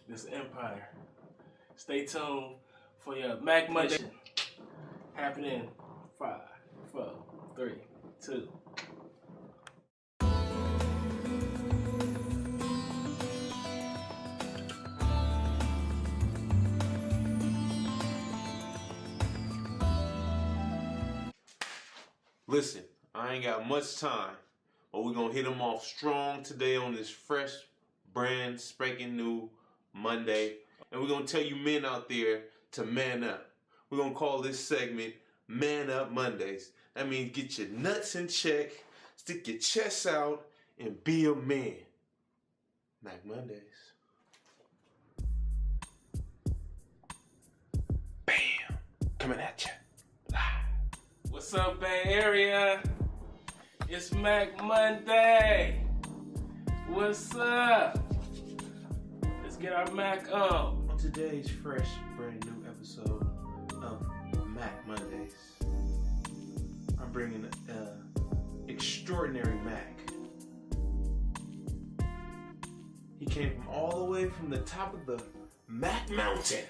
This Empire. Stay tuned for your Mac Monday happening 5, 4, 3, 2. Listen, I ain't got much time, but we're gonna hit them off strong today on this fresh, brand spanking new Monday. And we're gonna tell you men out there to man up. We're gonna call this segment Man Up Mondays. That means get your nuts in check, stick your chest out, and be a man. Mac Mondays. Bam! Coming at you. What's up, Bay Area? It's Mac Monday. What's up? Let's get our Mac on. On today's fresh, brand new episode of Mac Mondays, I'm bringing an extraordinary Mac. He came from all the way from the top of the Mac Mountain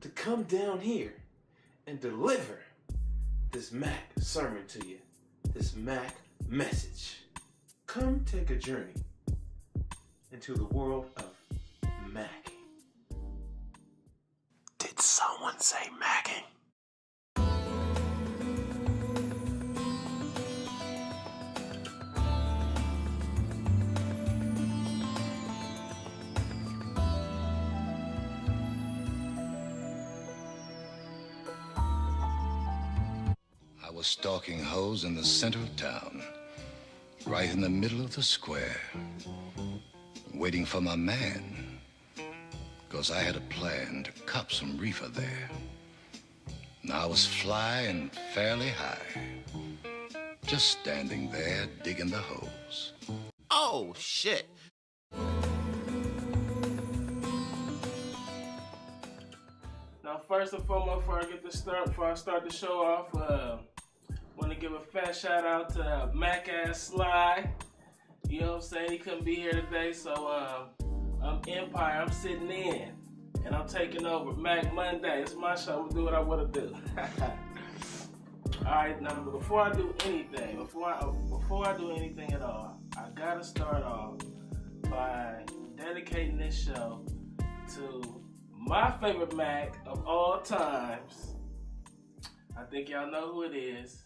to come down here and deliver this Mac sermon to you, this Mac message. Come take a journey into the world of Mac. Did someone say Macking? I was stalking hoes in the center of town, right in the middle of the square, waiting for my man, because I had a plan to cop some reefer there. Now I was flying fairly high, just standing there digging the holes. Oh, shit. Now, first and foremost, before I start the show off, want to give a fat shout out to Mac Ass Sly. You know what I'm saying? He couldn't be here today, so I'm Empire. I'm sitting in, and I'm taking over Mac Monday. It's my show. I'm gonna do what I want to do. All right, now before I do anything, before I do anything at all, I gotta start off by dedicating this show to my favorite Mac of all times. I think y'all know who it is.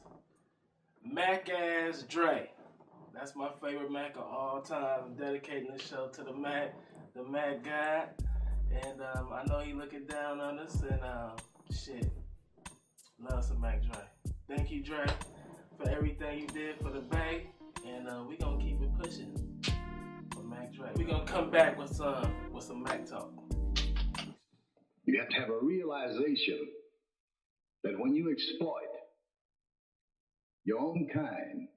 Mac Ass Dre. That's my favorite Mac of all time. I'm dedicating this show to the Mac God. And I know he looking down on us, and shit, love some Mac Dre. Thank you, Dre, for everything you did for the Bay, and we gonna keep it pushing for Mac Dre. We gonna come back with some Mac talk. You have to have a realization that when you exploit your own kind,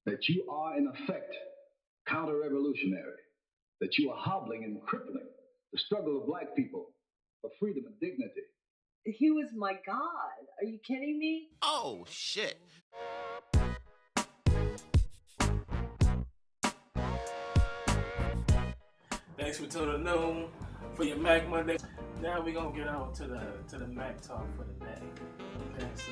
that you are in effect counter-revolutionary, that you are hobbling and crippling the struggle of black people for freedom and dignity. He was my God. Are you kidding me? Oh, shit. Thanks for tuning in for your Mac Monday. Now we're gonna get on to the Mac talk for the day. Okay, so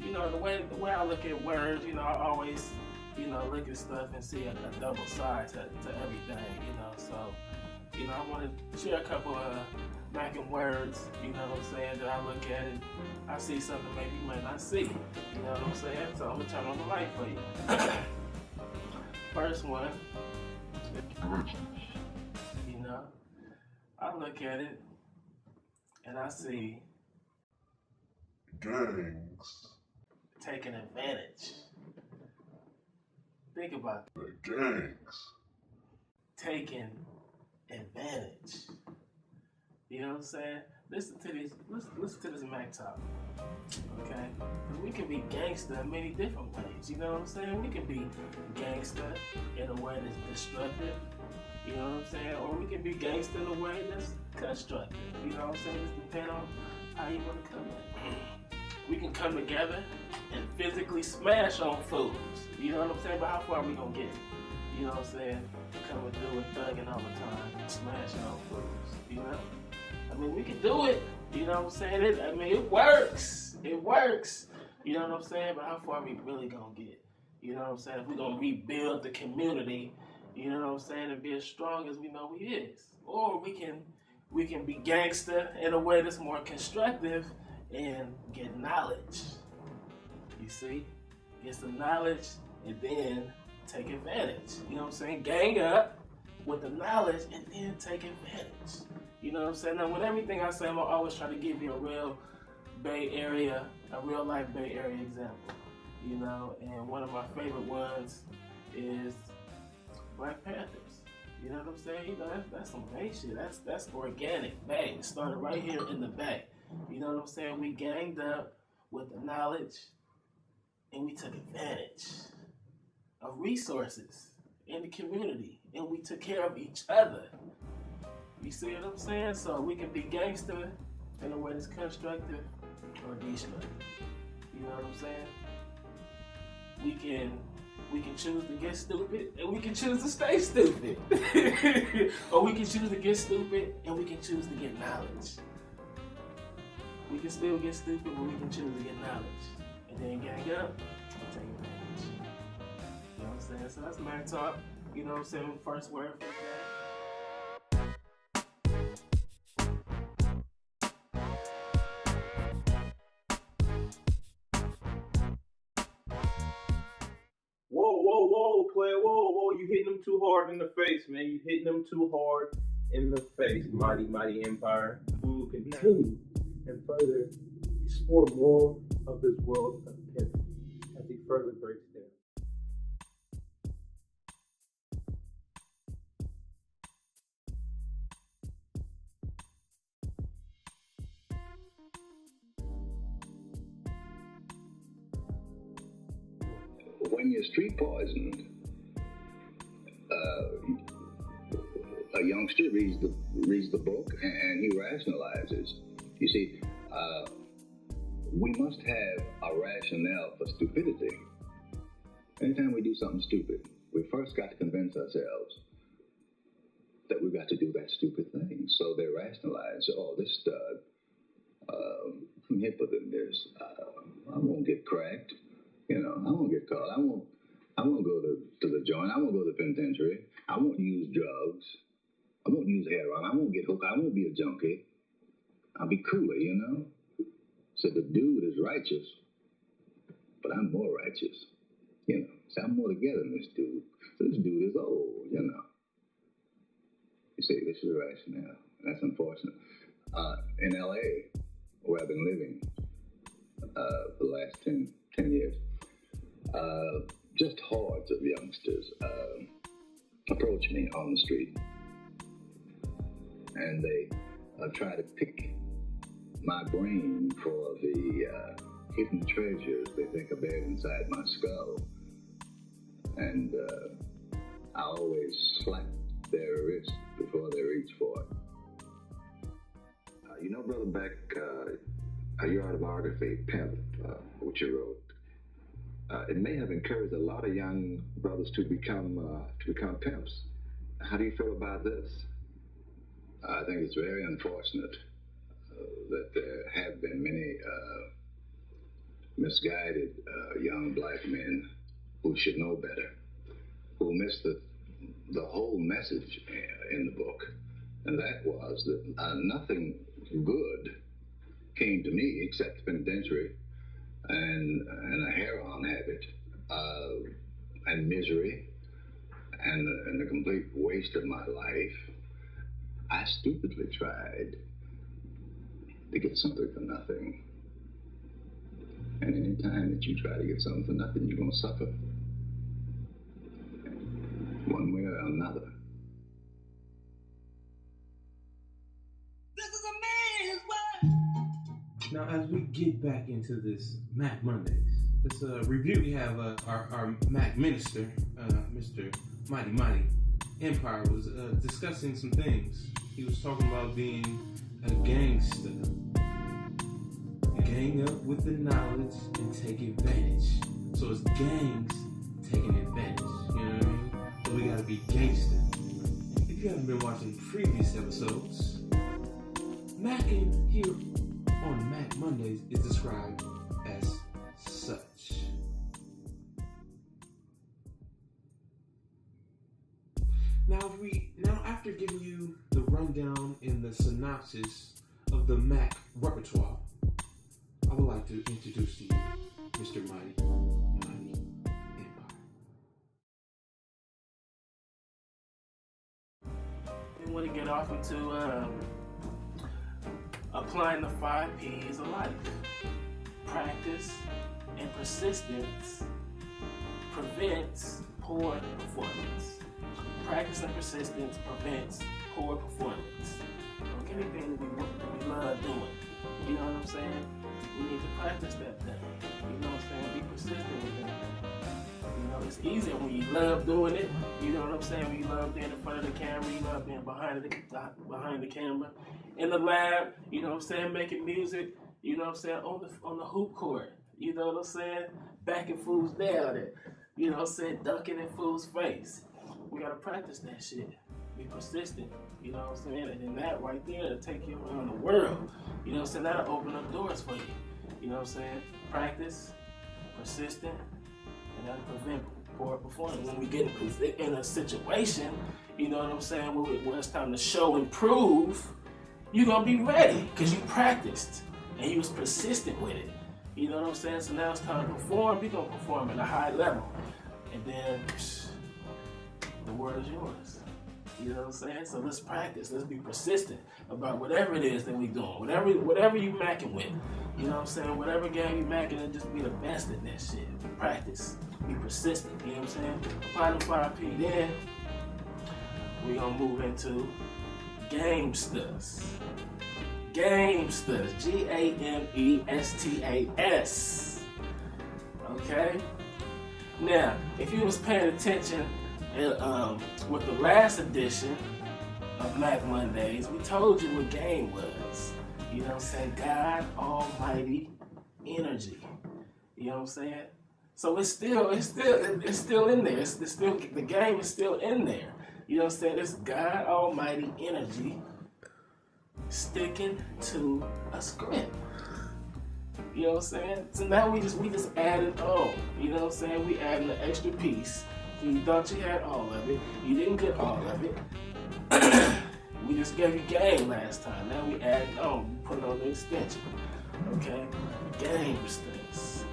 you know the way I look at words, you know, I always, you know, look at stuff and see a double side to everything, you know. So, you know, I want to share a couple of Mackin words, you know what I'm saying, that I look at and I see something maybe you might not see. You know what I'm saying? So I'm gonna turn on the light for you. First one. You know, I look at it and I see gangs taking advantage. Think about it. The gangs Taking advantage. You know what I'm saying? Listen to this Mac talk. Okay? We can be gangster in many different ways. You know what I'm saying? We can be gangster in a way that's destructive. You know what I'm saying? Or we can be gangster in a way that's constructive. You know what I'm saying? It just depends on how you want to come in. We can come together and physically smash on fools. You know what I'm saying? But how far are we gonna get? you know what I'm saying, coming through and thugging all the time, smashing on fools, you know? I mean, we can do it, you know what I'm saying? It works. It works. You know what I'm saying? But how far are we really gonna get? You know what I'm saying? If we're gonna rebuild the community, you know what I'm saying, and be as strong as we know we is. Or we can be gangster in a way that's more constructive and get knowledge. You see? Get some knowledge and then take advantage. You know what I'm saying? Gang up with the knowledge and then take advantage. You know what I'm saying? Now with everything I say, I'm gonna always try to give you a real Bay Area, a real life Bay Area example. You know, and one of my favorite ones is Black Panthers. You know what I'm saying? You know, that's some Bay shit. That's organic. Bay. It started right here in the Bay. You know what I'm saying? We ganged up with the knowledge and we took advantage of resources in the community and we took care of each other. You see what I'm saying? So we can be gangster in a way that's constructive or destructive. You know what I'm saying? We can choose to get stupid and we can choose to stay stupid. Or we can choose to get stupid and we can choose to get knowledge. We can still get stupid, but we can choose to get knowledge. And then gang up and take advantage. You know what I'm saying? So that's Mac Talk. You know what I'm saying? First word for that. Whoa, player, whoa, you hitting them too hard in the face, man. You hitting them too hard in the face, mighty Empire. We will continue and further explore more of this world of pimp as he further breaks down. When you're street poisoned, a youngster reads the book and he rationalizes. You see, we must have a rationale for stupidity. Anytime we do something stupid, we first got to convince ourselves that we've got to do that stupid thing. So they rationalize, oh, this stud, I'm hipper than this. I won't get cracked. You know, I won't get caught. I won't go to the joint. I won't go to the penitentiary. I won't use drugs. I won't use heroin. I won't get hooked. I won't be a junkie. I'll be cooler, you know? So the dude is righteous, but I'm more righteous. You know, so I'm more together than this dude. So this dude is old, you know. You see, this is rationale. That's unfortunate. In L.A., where I've been living for the last 10 years, just hordes of youngsters approach me on the street. And they try to pick my brain for the hidden treasures they think are buried inside my skull. And I always slap their wrist before they reach for it. You know, Brother Beck, your autobiography, Pimp, which you wrote, it may have encouraged a lot of young brothers to become pimps. How do you feel about this? I think it's very unfortunate that there have been many misguided young black men who should know better, who missed the whole message in the book, and that was that nothing good came to me except the penitentiary and a heroin habit and misery and the complete waste of my life. I stupidly tried to get something for nothing. And any time that you try to get something for nothing, you're going to suffer. One way or another. This is a man's world. Now, as we get back into this Mac Mondays, this review, we have our Mac minister, Mr. Mighty Empire, was discussing some things. He was talking about being a gangster. Gang up with the knowledge and take advantage. So it's gangs taking advantage. You know what I mean? So we gotta be gangster. If you haven't been watching previous episodes, Mackin here on Mac Mondays is described as such. Now after giving you the rundown and the synopsis of the Mac repertoire, I would like to introduce to you Mr. Mighty Empire. We want to get off into applying the 5 P's of life. Practice and persistence prevents poor performance. Practice and persistence prevents poor performance. Okay, anything that we love doing. You know what I'm saying? We need to practice that thing. You know what I'm saying? Be persistent with that. You know, it's easier when you love doing it. You know what I'm saying? When you love being in front of the camera, you love being behind the camera. In the lab, you know what I'm saying? Making music, you know what I'm saying? On the hoop court. You know what I'm saying? Backing fools down and, you know what I'm saying? Dunking in fools' face. We gotta practice that shit. Be persistent. You know what I'm saying? And then that right there will take you around the world. You know what I'm saying? That'll open up doors for you. You know what I'm saying? Practice, persistent, and that'll prevent poor performance. When we get in a situation, you know what I'm saying, where it's time to show and prove, you're gonna be ready because you practiced and you was persistent with it. You know what I'm saying? So now it's time to perform. You're gonna perform at a high level. And then the world is yours. You know what I'm saying? So let's practice. Let's be persistent about whatever it is that we're doing. Whatever you macking with. You know what I'm saying? Whatever game you macking, and just be the best at that shit. Practice. Be persistent. You know what I'm saying? Apply the 5P. Then we're gonna move into Gamestas. Gamestas. Gamestas. Okay? Now, if you was paying attention with the last edition of Mac Mondays, we told you what game was. You know what I'm saying? God Almighty Energy. You know what I'm saying? So it's still in there. It's still, the game is still in there. You know what I'm saying? It's God Almighty Energy sticking to a script. You know what I'm saying? So now we just added on. You know what I'm saying? We added an extra piece. So you thought you had all of it. You didn't get all of it. We just gave you game last time. Now we added on. We put on the extension. Okay? Gamestas.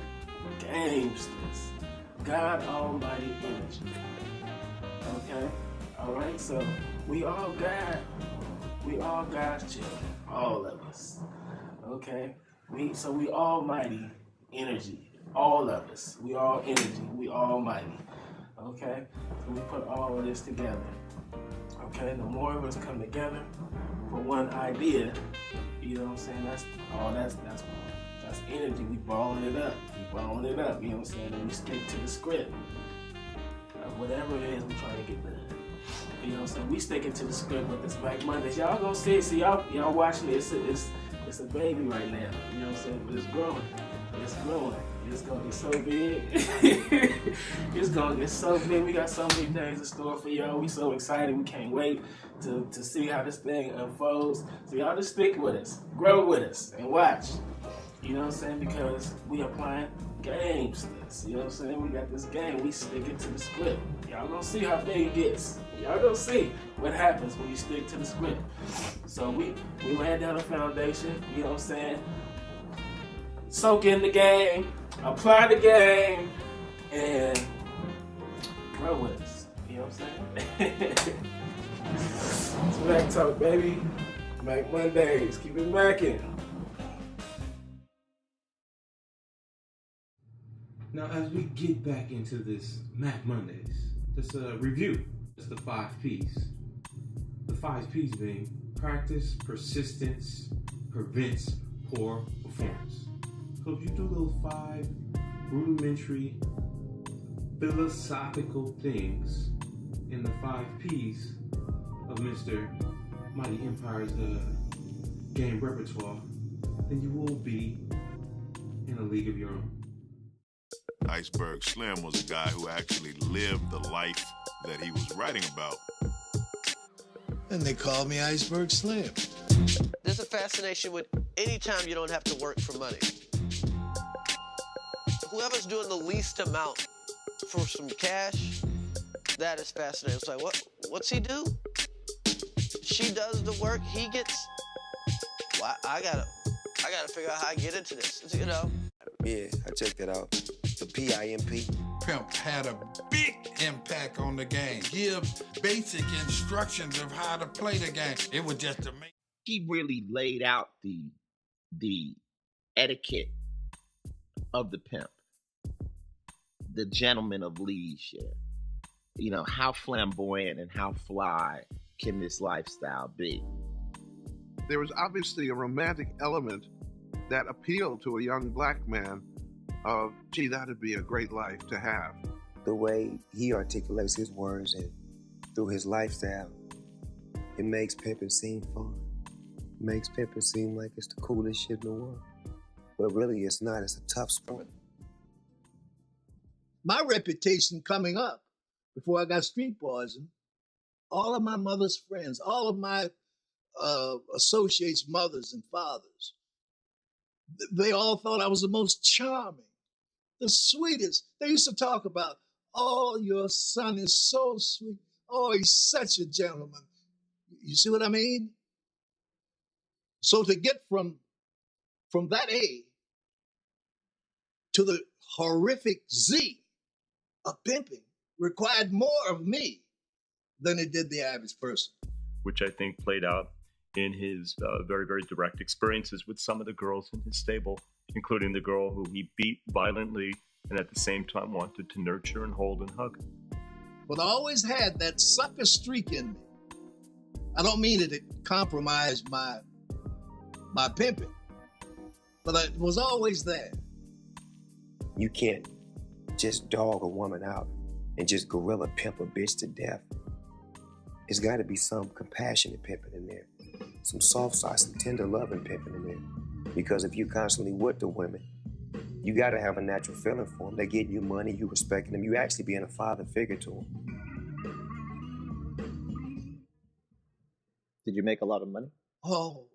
Gamestas. God Almighty Energy. Okay? Alright, so we all God's children. All of us. Okay? So we Almighty Energy. All of us. We all energy. We Almighty. Okay? So we put all of this together. Okay? The more of us come together for one idea, you know what I'm saying? That's energy. We balling it up. You know what I'm saying? And we stick to the script. Whatever it is we're trying to get done. You know what I'm saying? We sticking to the script with this Mac Mondays. Y'all gonna see it. See, y'all watching it. It's a baby right now. You know what I'm saying? But it's growing. It's growing. It's gonna get so big. It's gonna get so big. We got so many things in store for y'all. We so excited. We can't wait to see how this thing unfolds. So y'all just stick with us, grow with us, and watch. You know what I'm saying? Because we applying Gamestas. You know what I'm saying? We got this game. We stick it to the script. Y'all gonna see how big it gets. Y'all gonna see what happens when you stick to the script. So we laid down a foundation. You know what I'm saying? Soak in the game, apply the game, and grow with us. You know what I'm saying? It's Mac Talk, baby. Mac Mondays. Keep it macking. Now, as we get back into this Mac Mondays, just a review. Just the 5 P's. The 5 P's being practice, persistence, prevents poor performance. So if you do those 5 rudimentary philosophical things in the 5 P's of Mr. Mighty Empire's game repertoire, then you will be in a league of your own. Iceberg Slim was a guy who actually lived the life that he was writing about. And they called me Iceberg Slim. There's a fascination with any time you don't have to work for money. Whoever's doing the least amount for some cash, that is fascinating. It's like, what's he do? She does the work, he gets. Well, I gotta figure out how I get into this, you know? Yeah, I checked it out. The PIMP. Pimp had a big impact on the game. Give basic instructions of how to play the game. It was just amazing. He really laid out the etiquette of the pimp, the gentleman of leisure. You know, how flamboyant and how fly can this lifestyle be? There was obviously a romantic element that appealed to a young black man of, gee, that'd be a great life to have. The way he articulates his words and through his lifestyle, it makes pimping seem fun. It makes pimping seem like it's the coolest shit in the world. But really, it's not. It's a tough sport. My reputation coming up before I got street poison, all of my mother's friends, all of my associates' mothers and fathers, they all thought I was the most charming, the sweetest. They used to talk about, oh, your son is so sweet. Oh, he's such a gentleman. You see what I mean? So to get from that A to the horrific Z of pimping required more of me than it did the average person. Which I think played out in his very, very direct experiences with some of the girls in his stable, including the girl who he beat violently and at the same time wanted to nurture and hold and hug. But I always had that sucker streak in me. I don't mean that it compromised my pimping, but it was always there. You can't just dog a woman out and just gorilla pimp a bitch to death. There's got to be some compassionate pimping in there, some soft side, some tender loving pimping in there. Because if you're constantly with the women, you got to have a natural feeling for them. They're getting you money, you respecting them, you actually being a father figure to them. Did you make a lot of money? Oh,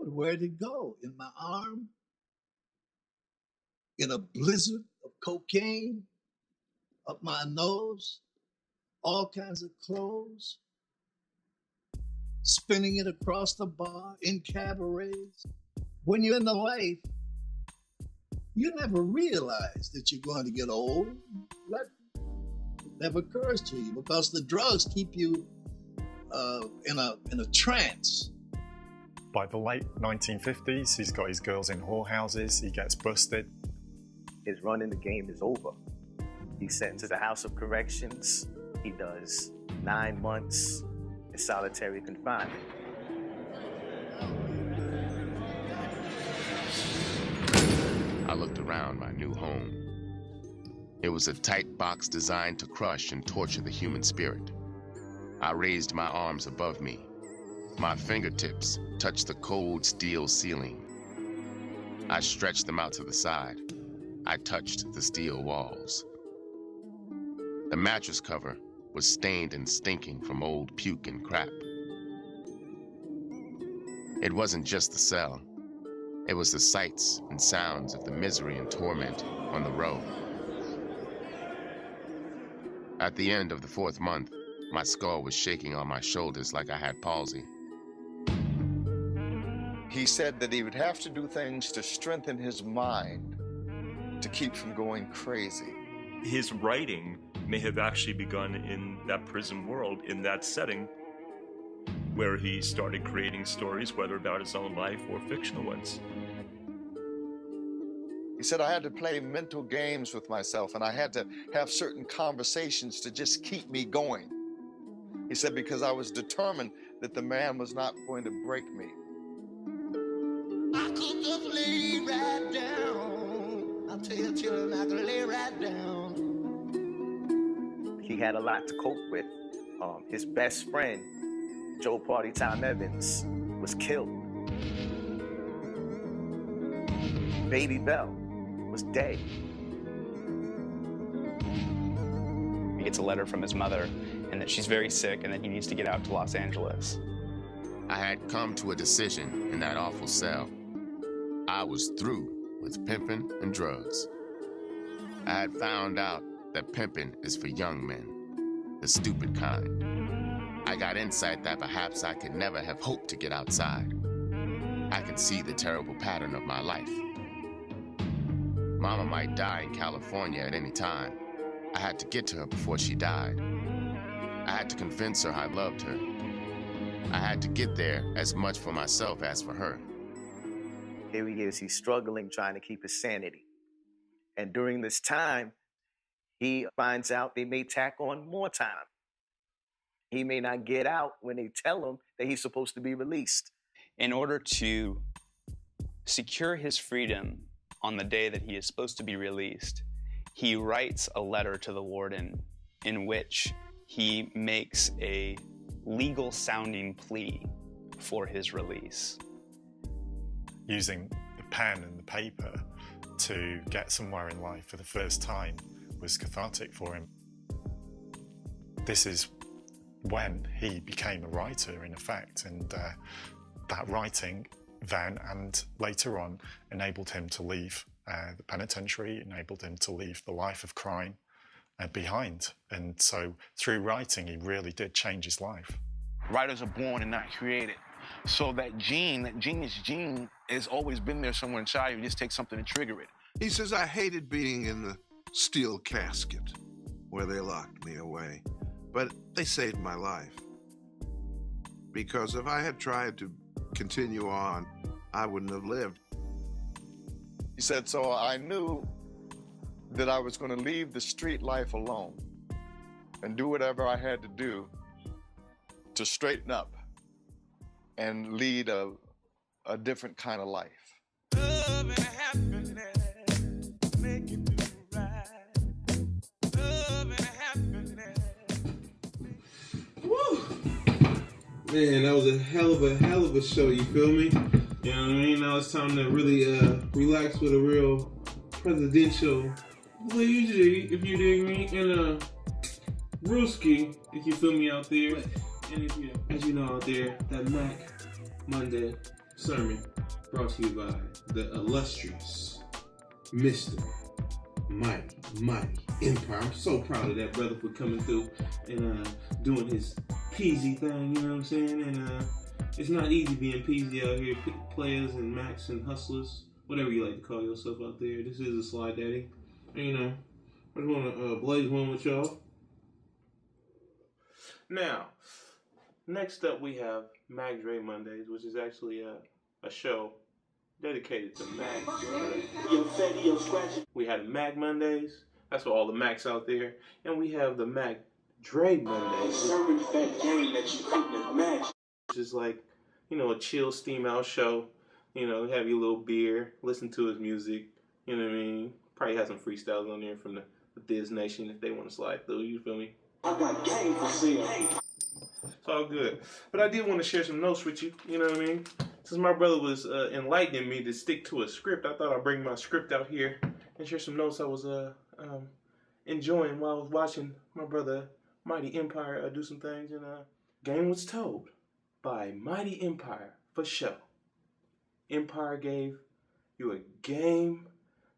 but where'd it go? In my arm? In a blizzard of cocaine? Up my nose? All kinds of clothes? Spinning it across the bar, in cabarets? When you're in the life, you never realize that you're going to get old. That never occurs to you because the drugs keep you in a trance. By the late 1950s, he's got his girls in whorehouses, he gets busted. His run in the game is over. He's sent to the House of Corrections. He does 9 months in solitary confinement. I looked around my new home. It was a tight box designed to crush and torture the human spirit. I raised my arms above me. My fingertips touched the cold steel ceiling. I stretched them out to the side. I touched the steel walls. The mattress cover was stained and stinking from old puke and crap. It wasn't just the cell. It was the sights and sounds of the misery and torment on the row. At the end of the 4th month, my skull was shaking on my shoulders like I had palsy. He said that he would have to do things to strengthen his mind to keep from going crazy. His writing may have actually begun in that prison world, in that setting, where he started creating stories, whether about his own life or fictional ones. He said I had to play mental games with myself and I had to have certain conversations to just keep me going. He said because I was determined that the man was not going to break me. I could just lay right down. I'll tell you, children, I could lay right down. He had a lot to cope with. His best friend, Joe Party Time Evans, was killed. Baby Bell was dead. He gets a letter from his mother and that she's very sick and that he needs to get out to Los Angeles. I had come to a decision in that awful cell. I was through with pimping and drugs. I had found out that pimping is for young men, the stupid kind. I got insight that perhaps I could never have hoped to get outside. I could see the terrible pattern of my life. Mama might die in California at any time. I had to get to her before she died. I had to convince her I loved her. I had to get there as much for myself as for her. Here he is, he's struggling, trying to keep his sanity. And during this time, he finds out they may tack on more time. He may not get out when they tell him that he's supposed to be released. In order to secure his freedom on the day that he is supposed to be released, he writes a letter to the warden in which he makes a legal sounding plea for his release. Using the pen and the paper to get somewhere in life for the first time was cathartic for him. This is when he became a writer, in effect, and that writing then and later on enabled him to leave the penitentiary, enabled him to leave the life of crime behind. And so through writing, he really did change his life. Writers are born and not created. So that genius gene, has always been there somewhere inside you. You just take something to trigger it. He says, I hated being in the steel casket where they locked me away, but they saved my life. Because if I had tried to continue on, I wouldn't have lived. He said, so I knew that I was going to leave the street life alone and do whatever I had to do to straighten up and lead a different kind of life. Love and happiness, make it do right. Love and happiness. Woo! Man, that was a hell of a show, you feel me? You know what I mean? Now it's time to really relax with a real presidential leisurely, if you dig me, and a brewski, if you feel me out there. And if you, as you know out there, that Mac Monday sermon brought to you by the illustrious Mr. Mighty Empire. I'm so proud of that brother for coming through and doing his peasy thing, you know what I'm saying? And it's not easy being peasy out here, players and Macs and hustlers, whatever you like to call yourself out there. This is a Sly Daddy. And, you know, I just want to blaze one with y'all. Now, next up we have Mac Dre Mondays, which is actually a show dedicated to Mac Dre. We had Mac Mondays, that's for all the Macs out there, and we have the Mac Dre Mondays, which is like, you know, a chill, steam out show. You know, have your little beer, listen to his music, you know what I mean? Probably have some freestyles on there from the Diz Nation if they want to slide through, you feel me? I got game for sale. It's all good. But I did want to share some notes with you, you know what I mean? Since my brother was enlightening me to stick to a script, I thought I'd bring my script out here and share some notes I was enjoying while I was watching my brother Mighty Empire do some things. And game was told by Mighty Empire for show. Empire gave you a game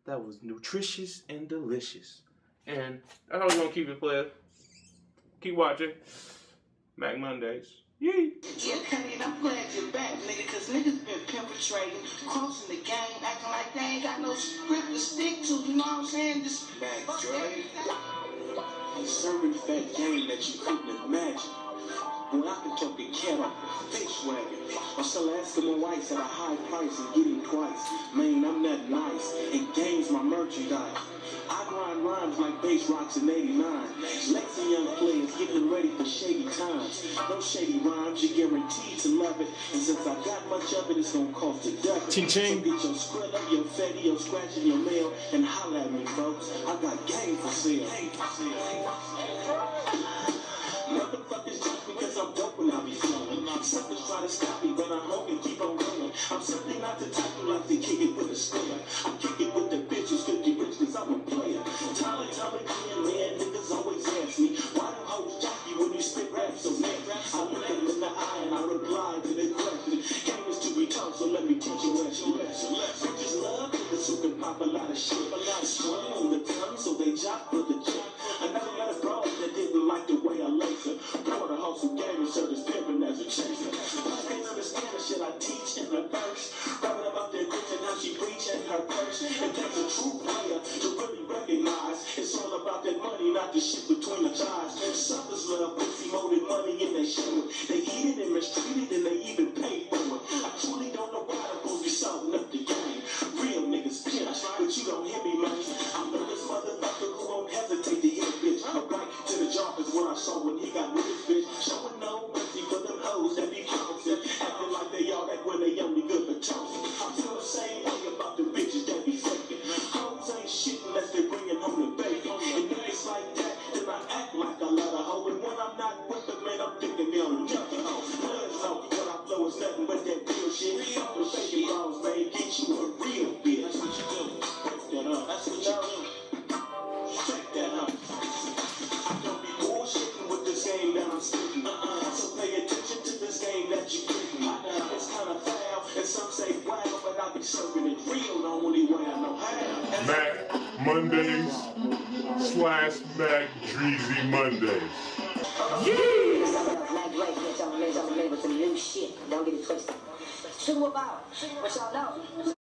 that was nutritious and delicious. And I was going to keep it playing. Keep watching. Mac Mondays. Yee. Yeah, Cunny, I'm glad you're back, nigga, cause niggas been perpetrating, crossing the game, acting like they ain't got no script to stick to, you know what I'm saying? Just Mac Dre. Serving fat game that you couldn't imagine. When I can talk to cattle, fish wagon, or sell Eskimo whites at a high price and get him twice. Man, I'm that nice, and game's my merchandise. I grind rhymes like bass rocks in 89. Lexi young players getting ready for shady times. No shady rhymes, you're guaranteed to love it. And since I got much of it, it's gonna cost a duck. Ching ching. So get your Skrilla, your Fetty, your Scratch in your mail, and holla at me, folks. I got game for sale. Motherfuckers judge me cause I'm dope when I be flowing. Suckers try to stop me, but I'm hoping keep on going. I'm simply not the type who like to kick it with a square. I kick it with the bitches, 50 rich cause I'm a player. Tyler, man, niggas always ask me, Bitches love niggas who can pop a lot of shit. Strong on the tongue, so they jock for the jump. I never met a broad that didn't like the way I lace her. Porter hustle game and served as pimping as a chaser. I can't understand the shit I teach in the verse. Rapping about their grit and how she preach in her purse. It takes a true player to really recognize it's all about that money, not the shit between the thighs. Suckers love pussy more than money and they show it. They eat it and mistreat it and they even pay for it. I truly don't know why the bulls be salting up the game. Real niggas pimps, but you don't hear me, man. I'm this motherfucker who won't hesitate to hit a bitch. A right to the jaw is what I saw when he got with his bitch. Showing no mercy for them hoes that be bouncing, acting like they all that when they only good for toasting. I feel the same way about the bitches that be faking. Hoes ain't shit unless they bringing home the bacon. And niggas like that, then I act like a lot of hoe. And when I'm not with them, man, I'm thinking they're another hoe. Blood know what I flow is nothing but that real shit. Fuck the faking balls, man, get you a real bitch. That's what you do. Break that up. That's what you do. Check that up. I don't be bullshitting with this game that I'm spitting. So pay attention to this game that you're getting. It's kind of foul, and some say wow, but I be serving it real the only way I know how. Mac Mondays / Mac Dreezy Mondays. Mac Ray, bitch, I'm with some new shit. Don't get it twisted. Shoot 'em about. What y'all know?